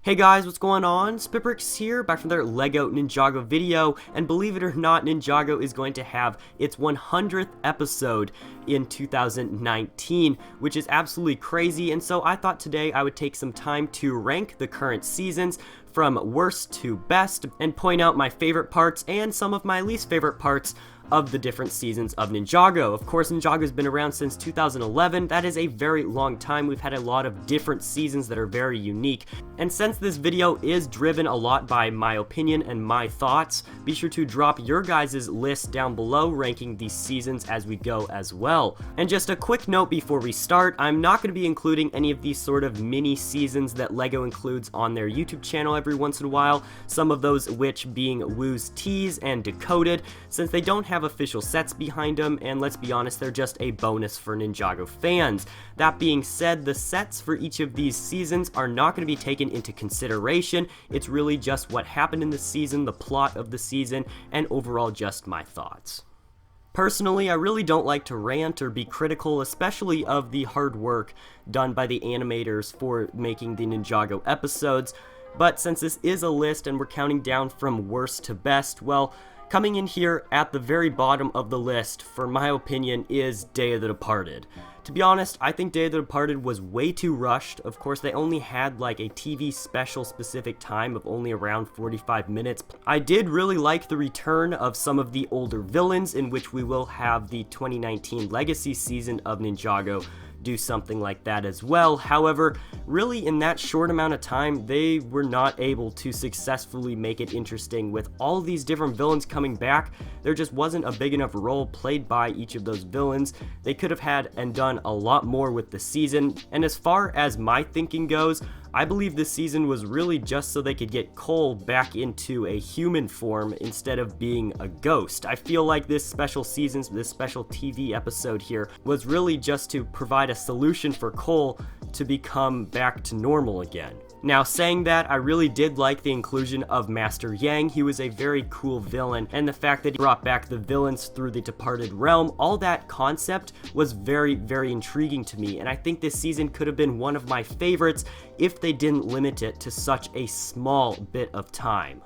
Hey guys, what's going on? SpitBrix here, back from their LEGO Ninjago video, and believe it or not, Ninjago is going to have its 100th episode in 2019, which is absolutely crazy, and so I thought today I would take some time to rank the current seasons from worst to best, and point out my favorite parts and some of my least favorite parts of the different seasons of Ninjago. Of course, Ninjago's been around since 2011. That is a very long time. We've had a lot of different seasons that are very unique. And since this video is driven a lot by my opinion and my thoughts, be sure to drop your guys' list down below ranking these seasons as we go as well. And just a quick note before we start, I'm not going to be including any of these sort of mini seasons that LEGO includes on their YouTube channel every once in a while, some of those which being Woo's Tease and Decoded, since they don't have official sets behind them, and let's be honest, they're just a bonus for Ninjago fans. That being said, the sets for each of these seasons are not going to be taken into consideration. It's really just what happened in the season, the plot of the season, and overall just my thoughts. Personally, I really don't like to rant or be critical, especially of the hard work done by the animators for making the Ninjago episodes, but since this is a list and we're counting down from worst to best, well, coming in here at the very bottom of the list, for my opinion, is Daya the Departed. To be honest, I think Daya the Departed was way too rushed. Of course, they only had like a TV special specific time of only around 45 minutes. I did really like the return of some of the older villains, in which we will have the 2019 Legacy season of Ninjago do something like that as well. However, really in that short amount of time, they were not able to successfully make it interesting. With all these different villains coming back, there just wasn't a big enough role played by each of those villains. They could have had and done a lot more with the season, and as far as my thinking goes, I believe this season was really just so they could get Cole back into a human form instead of being a ghost. I feel like this special TV episode here was really just to provide a solution for Cole to become back to normal again. Now, saying that, I really did like the inclusion of Master Yang. He was a very cool villain, and the fact that he brought back the villains through the Departed realm, all that concept was very, very intriguing to me, and I think this season could have been one of my favorites if they didn't limit it to such a small bit of time.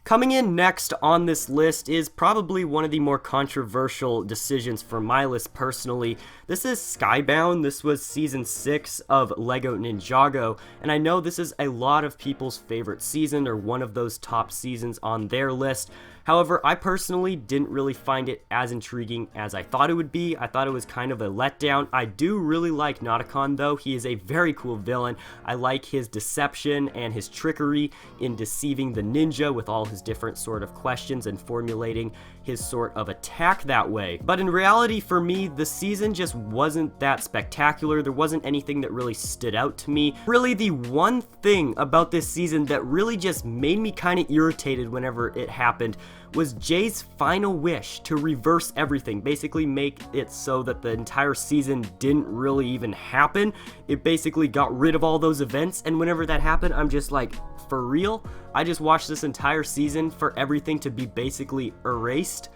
Coming in next on this list is probably one of the more controversial decisions for my list personally. This is Skybound. This was season 6 of LEGO Ninjago, and I know this is a lot of people's favorite season, or one of those top seasons on their list. However, I personally didn't really find it as intriguing as I thought it would be. I thought it was kind of a letdown. I do really like Nauticon though. He is a very cool villain. I like his deception and his trickery in deceiving the ninja with all his different sort of questions and formulating his sort of attack that way. But in reality, for me, the season just wasn't that spectacular. There wasn't anything that really stood out to me. Really, the one thing about this season that really just made me kind of irritated whenever it happened was Jay's final wish to reverse everything, basically make it so that the entire season didn't really even happen. It basically got rid of all those events, and whenever that happened, I'm just like, for real? I just watched this entire season for everything to be basically erased?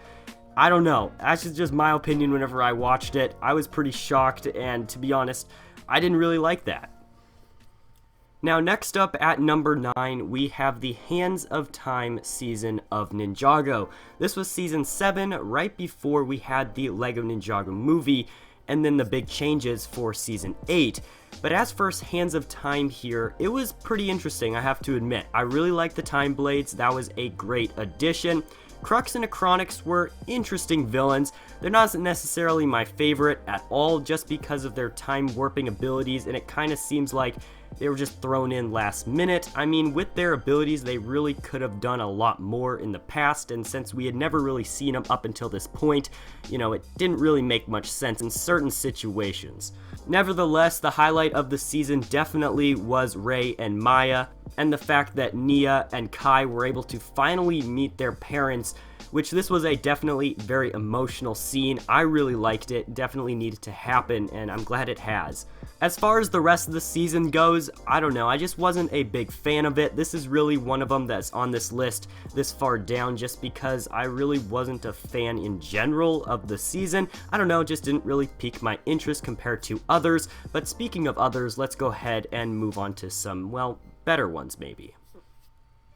I don't know. That's just my opinion whenever I watched it. I was pretty shocked, and to be honest, I didn't really like that. Now, next up at number 9, we have the Hands of Time season of Ninjago. This was season 7, right before we had the LEGO Ninjago movie, and then the big changes for season 8. But as for Hands of Time here, it was pretty interesting, I have to admit. I really liked the Time Blades. That was a great addition. Crux and Acronics were interesting villains. They're not necessarily my favorite at all, just because of their time warping abilities, and it kind of seems like they were just thrown in last minute. I mean, with their abilities, they really could have done a lot more in the past, and since we had never really seen them up until this point, you know, it didn't really make much sense in certain situations. Nevertheless, the highlight of the season definitely was Rey and Maya, and the fact that Nia and Kai were able to finally meet their parents which this was a definitely very emotional scene. I really liked it, definitely needed to happen, and I'm glad it has. As far as the rest of the season goes, I don't know, I just wasn't a big fan of it. This is really one of them that's on this list this far down just because I really wasn't a fan in general of the season. I don't know, it just didn't really pique my interest compared to others. But speaking of others, let's go ahead and move on to some, well, better ones maybe.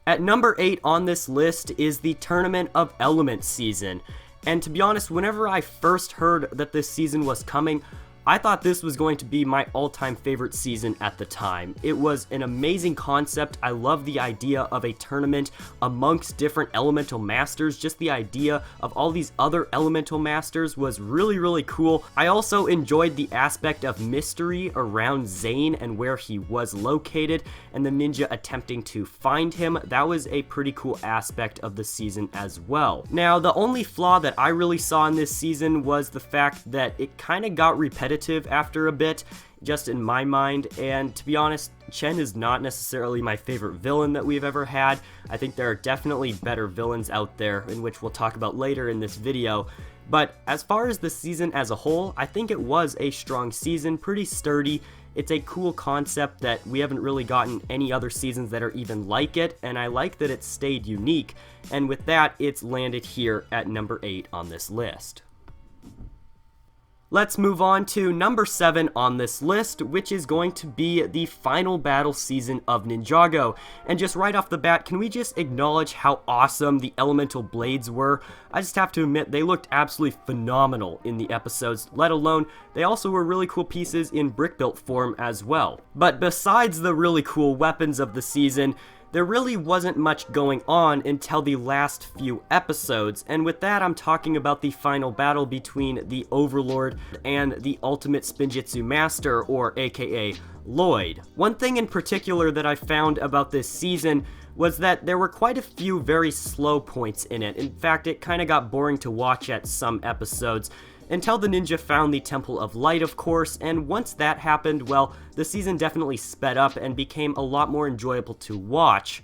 At number 8 on this list is the Tournament of Elements season. And to be honest, whenever I first heard that this season was coming, I thought this was going to be my all-time favorite season at the time. It was an amazing concept. I love the idea of a tournament amongst different elemental masters. Just the idea of all these other elemental masters was really, really cool. I also enjoyed the aspect of mystery around Zane and where he was located, and the ninja attempting to find him. That was a pretty cool aspect of the season as well. Now, the only flaw that I really saw in this season was the fact that it kind of got repetitive after a bit, just in my mind, and to be honest, Chen is not necessarily my favorite villain that we've ever had. I think there are definitely better villains out there, in which we'll talk about later in this video. But as far as the season as a whole, I think it was a strong season, pretty sturdy. It's a cool concept that we haven't really gotten any other seasons that are even like it, and I like that it stayed unique, and with that, it's landed here at number 8 on this list. Let's move on to number 7 on this list, which is going to be the final battle season of Ninjago. And just right off the bat, can we just acknowledge how awesome the elemental blades were? I just have to admit, they looked absolutely phenomenal in the episodes, let alone they also were really cool pieces in brick built form as well. But besides the really cool weapons of the season, there really wasn't much going on until the last few episodes, and with that I'm talking about the final battle between the Overlord and the Ultimate Spinjitzu Master, or aka Lloyd. One thing in particular that I found about this season was that there were quite a few very slow points in it. In fact, it kind of got boring to watch at some episodes, until the ninja found the Temple of Light, of course, and once that happened, well, the season definitely sped up and became a lot more enjoyable to watch.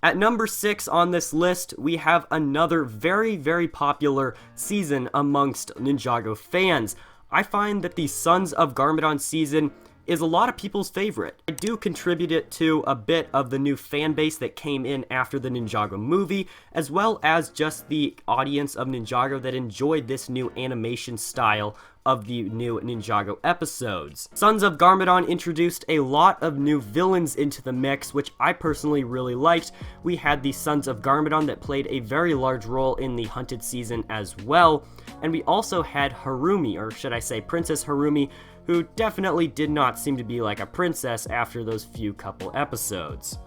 At number 6 on this list, we have another very, very popular season amongst Ninjago fans. I find that the Sons of Garmadon season is a lot of people's favorite. I do contribute it to a bit of the new fan base that came in after the Ninjago movie, as well as just the audience of Ninjago that enjoyed this new animation style of the new Ninjago episodes. Sons of Garmadon introduced a lot of new villains into the mix, which I personally really liked. We had the Sons of Garmadon that played a very large role in the Hunted season as well, and we also had Harumi, or should I say Princess Harumi, who definitely did not seem to be like a princess after those few couple episodes.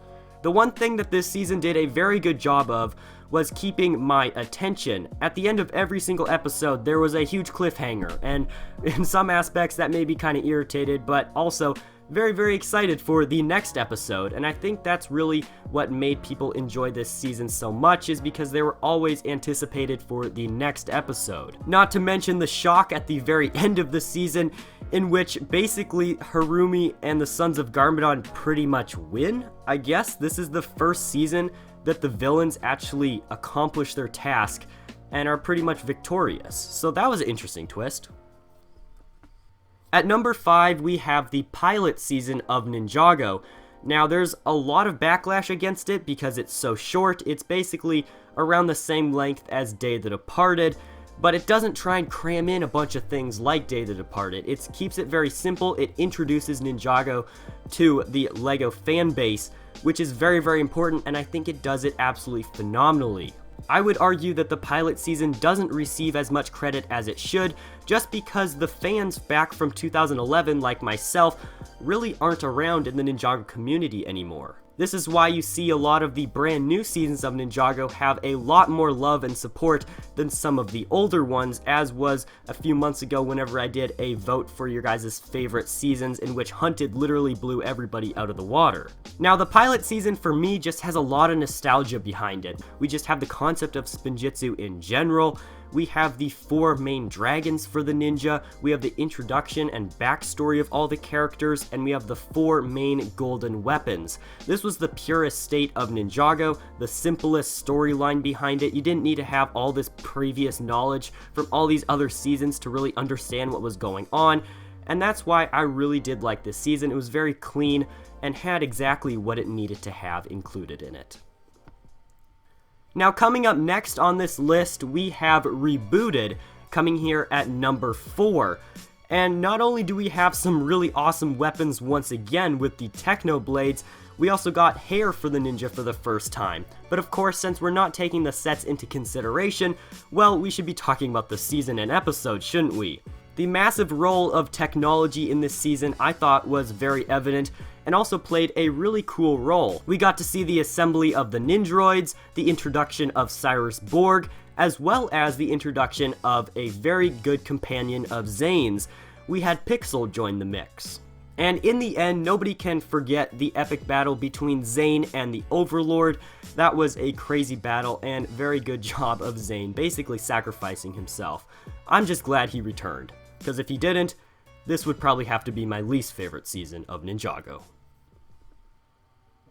The one thing that this season did a very good job of was keeping my attention. At the end of every single episode, there was a huge cliffhanger, and in some aspects that made me kind of irritated, but also very, very excited for the next episode, and I think that's really what made people enjoy this season so much, is because they were always anticipated for the next episode. Not to mention the shock at the very end of the season, in which basically Harumi and the Sons of Garmadon pretty much win. I guess this is the first season that the villains actually accomplish their task and are pretty much victorious, so that was an interesting twist. At number 5, we have the pilot season of Ninjago. Now, there's a lot of backlash against it because it's so short. It's basically around the same length as Daya the Departed, but it doesn't try and cram in a bunch of things like Daya the Departed. It keeps it very simple. It introduces Ninjago to the LEGO fan base, which is very, very important, and I think it does it absolutely phenomenally. I would argue that the pilot season doesn't receive as much credit as it should, just because the fans back from 2011, like myself, really aren't around in the Ninjago community anymore. This is why you see a lot of the brand new seasons of Ninjago have a lot more love and support than some of the older ones, as was a few months ago whenever I did a vote for your guys' favorite seasons, in which Hunted literally blew everybody out of the water. Now, the pilot season for me just has a lot of nostalgia behind it. We just have the concept of Spinjitzu in general. we have the 4 main dragons for the ninja, we have the introduction and backstory of all the characters, and we have the 4 main golden weapons. This was the purest state of Ninjago, the simplest storyline behind it. You didn't need to have all this previous knowledge from all these other seasons to really understand what was going on, and that's why I really did like this season. It was very clean and had exactly what it needed to have included in it. Now, coming up next on this list, we have Rebooted, coming here at number 4. And not only do we have some really awesome weapons once again with the Techno Blades, we also got hair for the ninja for the first time. But of course, since we're not taking the sets into consideration, well, we should be talking about the season and episode, shouldn't we? The massive role of technology in this season I thought was very evident, and also played a really cool role. We got to see the assembly of the Ninjroids, the introduction of Cyrus Borg, as well as the introduction of a very good companion of Zane's. We had Pixel join the mix. And in the end, nobody can forget the epic battle between Zane and the Overlord. That was a crazy battle, and very good job of Zane, basically sacrificing himself. I'm just glad he returned, because if he didn't, this would probably have to be my least favorite season of Ninjago.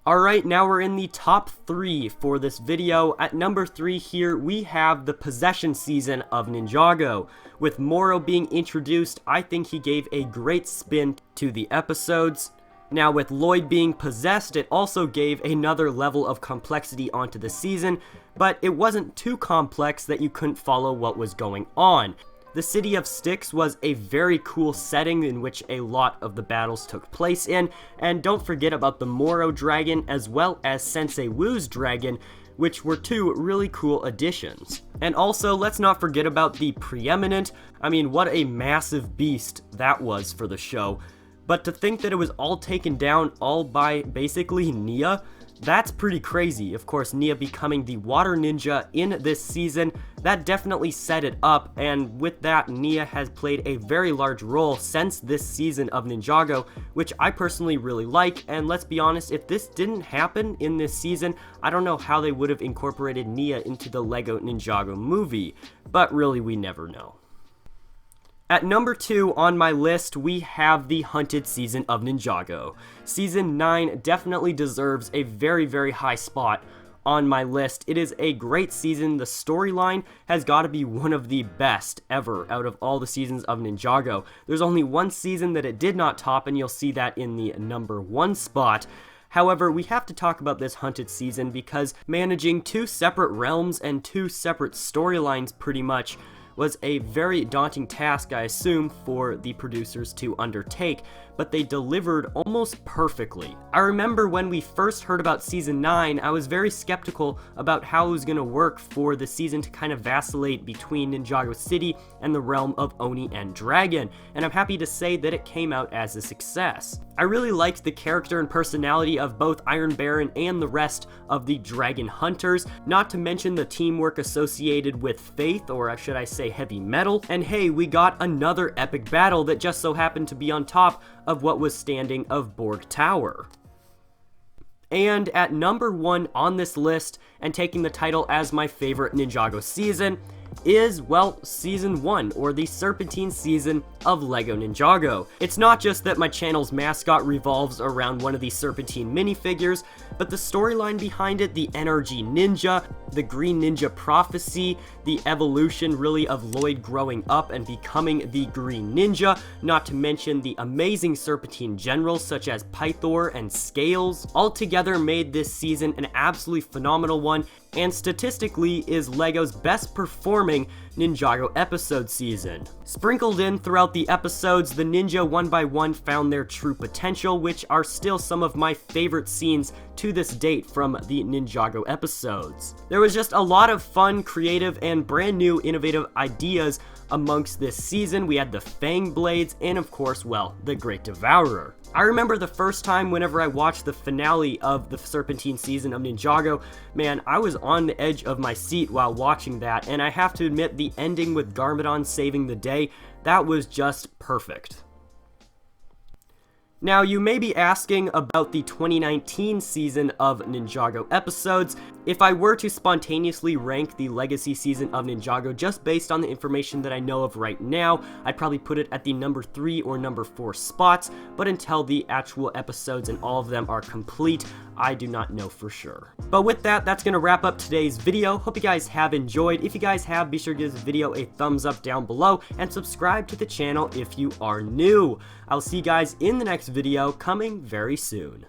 Alright, now we're in the top 3 for this video. At number 3 here, we have the Possession season of Ninjago. With Moro being introduced, I think he gave a great spin to the episodes. Now, with Lloyd being possessed, it also gave another level of complexity onto the season, but it wasn't too complex that you couldn't follow what was going on. The City of Styx was a very cool setting in which a lot of the battles took place in, and don't forget about the Moro Dragon as well as Sensei Wu's Dragon, which were 2 really cool additions. And also, let's not forget about the Preeminent. I mean, what a massive beast that was for the show. But to think that it was all taken down all by basically Nia, that's pretty crazy. Of course, Nia becoming the water ninja in this season, that definitely set it up, and with that, Nia has played a very large role since this season of Ninjago, which I personally really like, and let's be honest, if this didn't happen in this season, I don't know how they would have incorporated Nia into the LEGO Ninjago movie, but really, we never know. At number 2 on my list, we have the Hunted season of Ninjago. Season 9 definitely deserves a very, very high spot on my list. It is a great season. The storyline has got to be one of the best ever out of all the seasons of Ninjago. There's only one season that it did not top, and you'll see that in the number 1 spot. However, we have to talk about this Hunted season because managing 2 separate realms and 2 separate storylines pretty much was a very daunting task, I assume, for the producers to undertake, but they delivered almost perfectly. I remember when we first heard about Season 9, I was very skeptical about how it was going to work for the season to kind of vacillate between Ninjago City and the realm of Oni and Dragon, and I'm happy to say that it came out as a success. I really liked the character and personality of both Iron Baron and the rest of the Dragon Hunters, not to mention the teamwork associated with Faith, or should I say Heavy Metal, and hey, we got another epic battle that just so happened to be on top of what was standing of Borg Tower. And at number 1 on this list, and taking the title as my favorite Ninjago season, is, well, Season 1, or the Serpentine season of LEGO Ninjago. It's not just that my channel's mascot revolves around one of these Serpentine minifigures, but the storyline behind it, the NRG Ninja, the Green Ninja Prophecy, the evolution really of Lloyd growing up and becoming the Green Ninja, not to mention the amazing Serpentine generals such as Pythor and Scales, all together made this season an absolutely phenomenal one, and statistically is LEGO's best performing Ninjago episode season. Sprinkled in throughout the episodes, the ninja one by one found their true potential, which are still some of my favorite scenes to this date from the Ninjago episodes. There was just a lot of fun, creative, and brand new innovative ideas amongst this season. We had the Fang Blades, and of course, well, the Great Devourer. I remember the first time whenever I watched the finale of the Serpentine season of Ninjago, man, I was on the edge of my seat while watching that, and I have to admit the ending with Garmadon saving the day, that was just perfect. Now, you may be asking about the 2019 season of Ninjago episodes, If I were to spontaneously rank the Legacy season of Ninjago just based on the information that I know of right now, I'd probably put it at the number 3 or number 4 spots, but until the actual episodes and all of them are complete, I do not know for sure. But with that, that's going to wrap up today's video. Hope you guys have enjoyed. If you guys have, be sure to give this video a thumbs up down below and subscribe to the channel if you are new. I'll see you guys in the next video coming very soon.